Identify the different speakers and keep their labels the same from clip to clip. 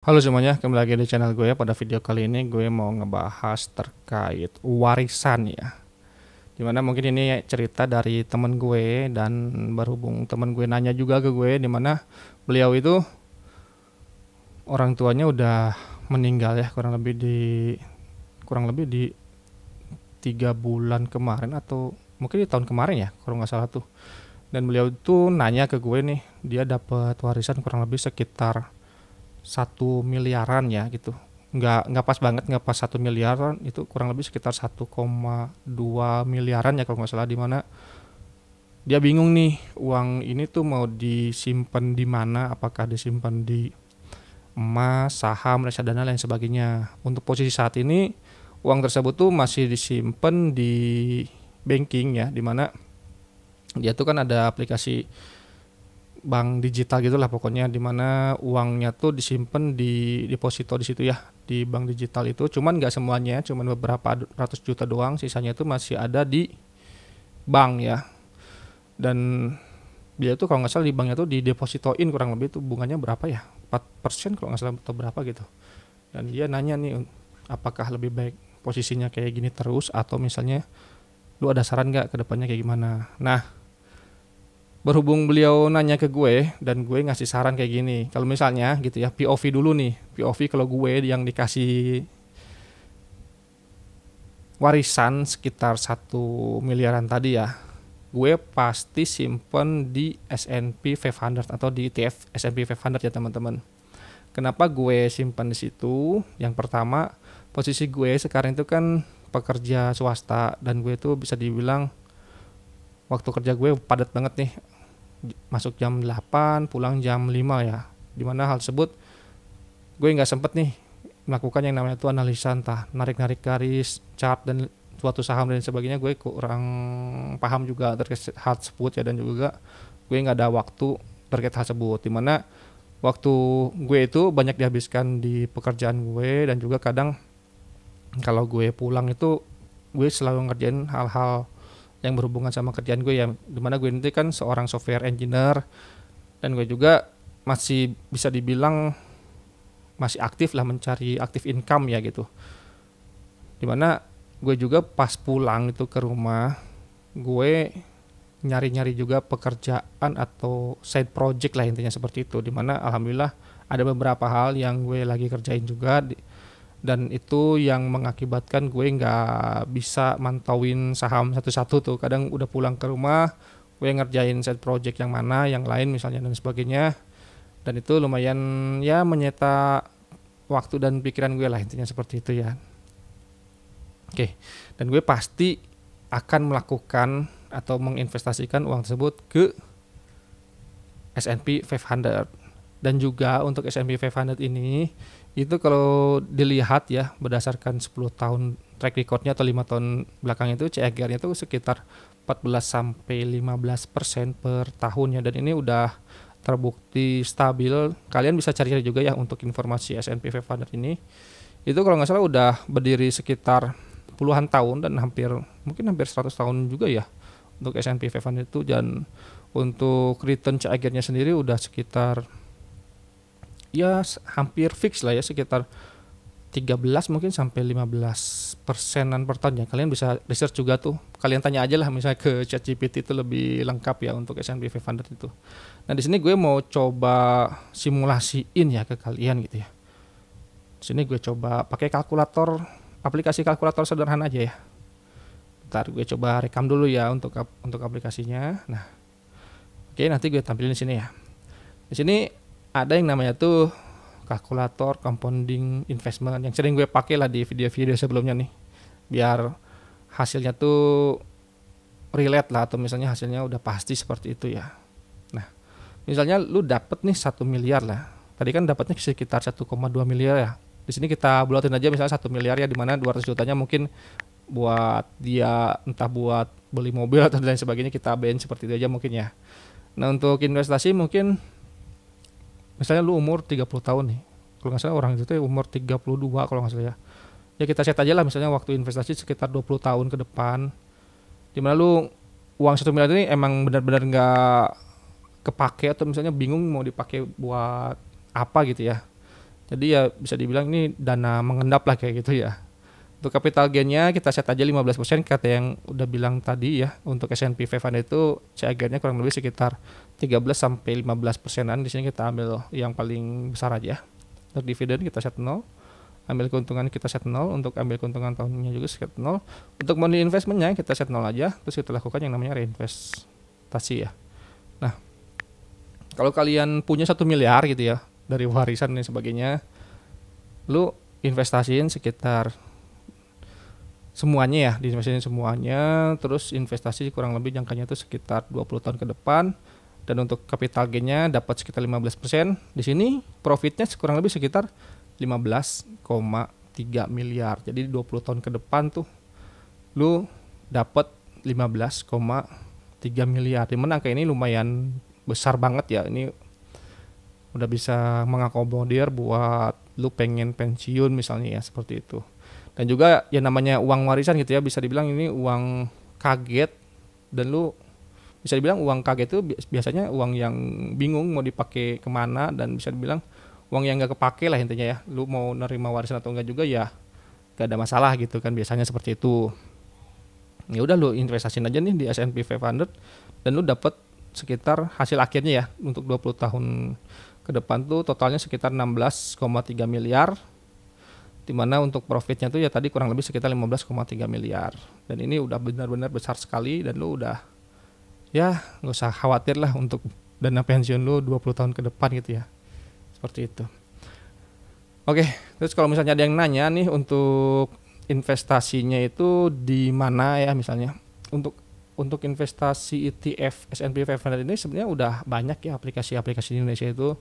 Speaker 1: Halo semuanya, kembali lagi di channel gue. Pada video kali ini gue mau ngebahas terkait warisan ya. Dimana mungkin ini cerita dari temen gue, dan berhubung temen gue nanya juga ke gue, dimana beliau itu orang tuanya udah meninggal ya, kurang lebih di 3 bulan kemarin, atau mungkin di tahun kemarin ya kalau nggak salah tuh. Dan beliau itu nanya ke gue nih, dia dapat warisan kurang lebih sekitar 1 miliaran ya gitu. Nggak pas banget, nggak pas 1 miliaran, itu kurang lebih sekitar 1,2 miliaran ya kalau nggak salah. Di mana dia bingung nih, uang ini tuh mau disimpan di mana, apakah disimpan di emas, saham, reksadana, lain sebagainya. Untuk posisi saat ini uang tersebut tuh masih disimpan di banking ya, dimana dia tuh kan ada aplikasi bank digital gitulah pokoknya, dimana uangnya tuh disimpan di deposito di situ ya, di bank digital itu. Cuman nggak semuanya, cuman beberapa ratus juta doang, sisanya tuh masih ada di bank ya. Dan dia tuh kalau nggak salah di banknya tuh di depositoin kurang lebih tuh bunganya berapa ya, 4% kalau nggak salah atau berapa gitu. Dan dia nanya nih, apakah lebih baik posisinya kayak gini terus, atau misalnya lu ada saran nggak ke depannya kayak gimana. Nah, berhubung beliau nanya ke gue dan gue ngasih saran kayak gini, kalau misalnya gitu ya, POV dulu nih, POV kalau gue yang dikasih warisan sekitar 1 miliaran tadi ya, gue pasti simpen di S&P 500 atau di ETF S&P 500 ya teman-teman. Kenapa gue simpan di situ? Yang pertama, posisi gue sekarang itu kan pekerja swasta, dan gue tuh bisa dibilang waktu kerja gue padat banget nih, masuk jam 8 pulang jam 5 ya. Dimana hal tersebut gue nggak sempet nih melakukan yang namanya tuh analisa, entah narik-narik garis, chart, dan suatu saham dan sebagainya. Gue kurang paham juga terkait hal tersebut ya, dan juga gue nggak ada waktu terkait hal tersebut. Dimana waktu gue itu banyak dihabiskan di pekerjaan gue, dan juga kadang kalau gue pulang itu gue selalu ngerjain hal-hal yang berhubungan sama kerjaan gue ya. Dimana gue nanti kan seorang software engineer, dan gue juga masih bisa dibilang masih aktif lah, mencari aktif income ya gitu. Dimana gue juga pas pulang itu ke rumah, gue nyari-nyari juga pekerjaan atau side project lah, intinya seperti itu. Dimana alhamdulillah ada beberapa hal yang gue lagi kerjain juga, dan itu yang mengakibatkan gue nggak bisa mantauin saham satu-satu tuh. Kadang udah pulang ke rumah, gue ngerjain side project yang mana, yang lain misalnya, dan sebagainya. Dan itu lumayan ya menyita waktu dan pikiran gue lah, intinya seperti itu ya. Oke, dan gue pasti akan melakukan atau menginvestasikan uang tersebut ke S&P 500. Dan juga untuk S&P 500 ini, itu kalau dilihat ya berdasarkan 10 tahun track recordnya atau 5 tahun belakang itu, CAGR-nya itu sekitar 14 sampai 15% per tahunnya. Dan ini udah terbukti stabil. Kalian bisa cari juga ya untuk informasi S&P 500 ini. Itu kalau nggak salah udah berdiri sekitar puluhan tahun, dan mungkin hampir 100 tahun juga ya untuk S&P 500 itu. Dan untuk return CAGR-nya sendiri udah sekitar ya hampir fix lah ya, sekitar 13 mungkin sampai 15 persenan per tahun ya. Kalian bisa research juga tuh, kalian tanya aja lah misalnya ke ChatGPT, itu lebih lengkap ya untuk S&P 500 itu. Nah di sini gue mau coba simulasiin ya ke kalian gitu ya. Di sini gue coba pakai kalkulator, aplikasi kalkulator sederhana aja ya. Bentar gue coba rekam dulu ya untuk aplikasinya. Nah, oke, nanti gue tampilin di sini ya. Di sini ada yang namanya tuh kalkulator compounding investment, yang sering gue pakai lah di video-video sebelumnya nih, biar hasilnya tuh relate lah, atau misalnya hasilnya udah pasti seperti itu ya. Nah, misalnya lu dapet nih 1 miliar lah. Tadi kan dapatnya sekitar 1,2 miliar ya. Di sini kita bulatin aja misalnya 1 miliar ya, dimana 200 jutanya mungkin buat dia, entah buat beli mobil atau lain sebagainya, kita abain seperti itu aja mungkin ya. Nah untuk investasi mungkin misalnya lu umur 30 tahun nih. Kalau nggak salah orang itu umur 32 kalau nggak salah ya. Ya kita set aja lah misalnya waktu investasi sekitar 20 tahun ke depan. Dimana lu uang 1 miliar ini emang benar-benar nggak kepake, atau misalnya bingung mau dipakai buat apa gitu ya. Jadi ya bisa dibilang ini dana mengendap lah kayak gitu ya. Untuk capital gain-nya kita set aja 15% kata yang udah bilang tadi ya. Untuk S&P 500 itu CAGR-nya kurang lebih sekitar 13 sampai 15%-an. Di sini kita ambil yang paling besar aja. Untuk dividen kita set 0, ambil keuntungan kita set 0, untuk ambil keuntungan tahunnya juga set 0. Untuk money investment-nya kita set 0 aja, terus kita lakukan yang namanya reinvestasi ya. Nah, kalau kalian punya 1 miliar gitu ya dari warisan dan sebagainya, lu investasiin sekitar semuanya ya, diinvestasiin semuanya, terus investasi kurang lebih jangkanya itu sekitar 20 tahun ke depan, dan untuk capital gain-nya dapat sekitar 15%. Di sini profitnya kurang lebih sekitar 15,3 miliar. Jadi 20 tahun ke depan tuh lu dapat 15,3 miliar. Dimana angka ini lumayan besar banget ya. Ini udah bisa mengakomodir buat lu pengen pensiun misalnya ya, seperti itu. Dan juga ya namanya uang warisan gitu ya, bisa dibilang ini uang kaget, dan lu bisa dibilang uang kaget itu biasanya uang yang bingung mau dipakai kemana, dan bisa dibilang uang yang gak kepake lah intinya ya. Lu mau nerima warisan atau enggak juga ya gak ada masalah gitu kan, biasanya seperti itu. Ya udah lu investasiin aja nih di S&P 500 dan lu dapat sekitar hasil akhirnya ya untuk 20 tahun ke depan tuh totalnya sekitar 16,3 miliar. Dimana untuk profitnya tuh ya tadi kurang lebih sekitar 15,3 miliar. Dan ini udah benar-benar besar sekali, dan lu udah ya gak usah khawatir lah untuk dana pensiun lu 20 tahun ke depan gitu ya. Seperti itu. Oke, terus kalau misalnya ada yang nanya nih untuk investasinya itu di mana ya misalnya. Untuk investasi ETF S&P 500 ini sebenarnya udah banyak ya aplikasi-aplikasi di Indonesia itu.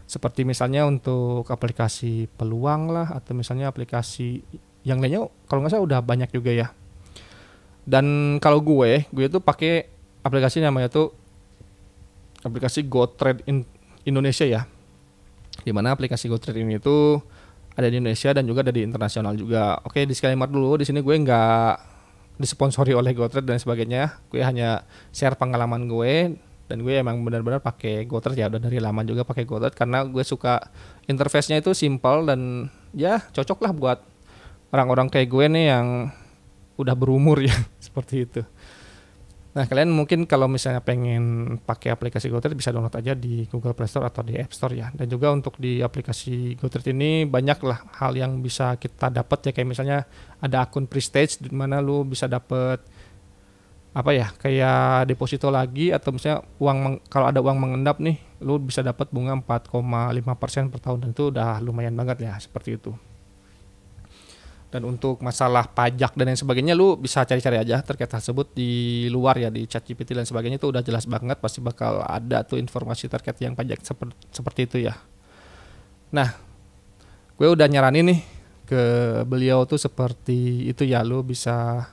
Speaker 1: Seperti misalnya untuk aplikasi peluang lah, atau misalnya aplikasi yang lainnya kalau nggak salah udah banyak juga ya. Dan kalau gue tuh pakai aplikasi namanya tuh aplikasi GoTrade Indonesia ya. Dimana aplikasi GoTrade ini tuh ada di Indonesia dan juga ada di internasional juga. Oke, disclaimer dulu, di sini gue nggak disponsori oleh GoTrade dan sebagainya. Gue hanya share pengalaman gue, dan gue emang benar-benar pakai GoTrade ya, udah dari lama juga pakai GoTrade karena gue suka interface-nya itu simple dan ya cocok lah buat orang-orang kayak gue nih yang udah berumur ya seperti itu. Nah, kalian mungkin kalau misalnya pengen pakai aplikasi GoTrade bisa download aja di Google Play Store atau di App Store ya. Dan juga untuk di aplikasi GoTrade ini banyak lah hal yang bisa kita dapat ya, kayak misalnya ada akun Prestige di mana lu bisa dapat apa ya, kayak deposito lagi, atau misalnya kalau ada uang mengendap nih, lu bisa dapat bunga 4,5% per tahun, dan itu udah lumayan banget ya, seperti itu. Dan untuk masalah pajak dan lain sebagainya lu bisa cari-cari aja terkait tersebut di luar ya, di ChatGPT dan sebagainya itu udah jelas banget, pasti bakal ada tuh informasi terkait yang pajak seperti itu ya. Nah, gue udah nyaranin nih ke beliau tuh seperti itu ya, lu bisa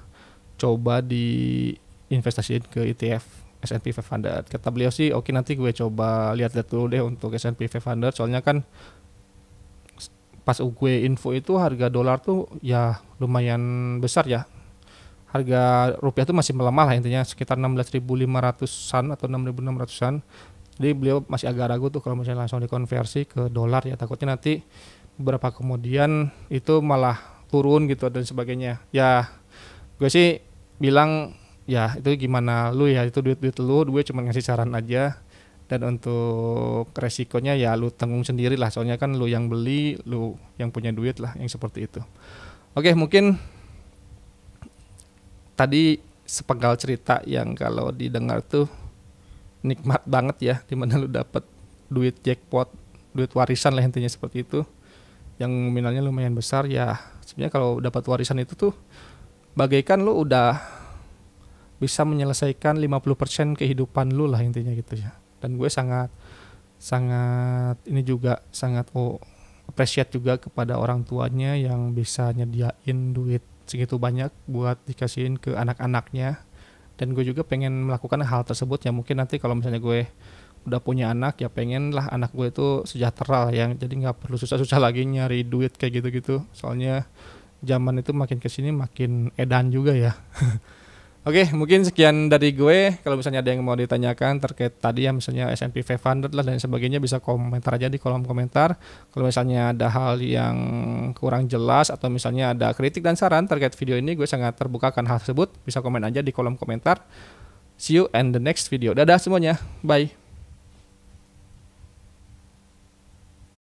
Speaker 1: coba di investasiin ke ETF S&P 500. Kata beliau sih oke, nanti gue coba lihat-lihat dulu deh untuk S&P 500, soalnya kan pas gue info itu harga dolar tuh ya lumayan besar ya. Harga rupiah tuh masih melemah lah intinya, sekitar 16.500-an atau 6.600-an. Jadi beliau masih agak ragu tuh kalau misalnya langsung dikonversi ke dolar ya, takutnya nanti beberapa kemudian itu malah turun gitu dan sebagainya. Ya gue sih bilang ya itu gimana lu ya, itu duit lu, gue cuma ngasih saran aja, dan untuk resikonya ya lu tanggung sendiri lah, soalnya kan lu yang beli, lu yang punya duit lah, yang seperti itu. Oke, mungkin tadi sepenggal cerita yang kalau didengar tuh nikmat banget ya, dimana lu dapat duit jackpot, duit warisan lah intinya seperti itu, yang nominalnya lumayan besar ya. Sebenarnya kalau dapat warisan itu tuh bagaikan lu udah bisa menyelesaikan 50% kehidupan lu lah intinya gitu ya. Dan gue sangat ini juga sangat appreciate juga kepada orang tuanya yang bisa nyediain duit segitu banyak buat dikasihin ke anak-anaknya. Dan gue juga pengen melakukan hal tersebut ya, mungkin nanti kalau misalnya gue udah punya anak ya pengen lah anak gue itu sejahtera lah, yang jadi nggak perlu susah-susah lagi nyari duit kayak gitu-gitu. Soalnya zaman itu makin kesini makin edan juga ya. Oke, mungkin sekian dari gue. Kalau misalnya ada yang mau ditanyakan terkait tadi ya, misalnya S&P 500 lah dan sebagainya, bisa komentar aja di kolom komentar. Kalau misalnya ada hal yang kurang jelas atau misalnya ada kritik dan saran terkait video ini, gue sangat terbuka akan hal tersebut. Bisa komen aja di kolom komentar. See you in the next video. Dadah semuanya. Bye.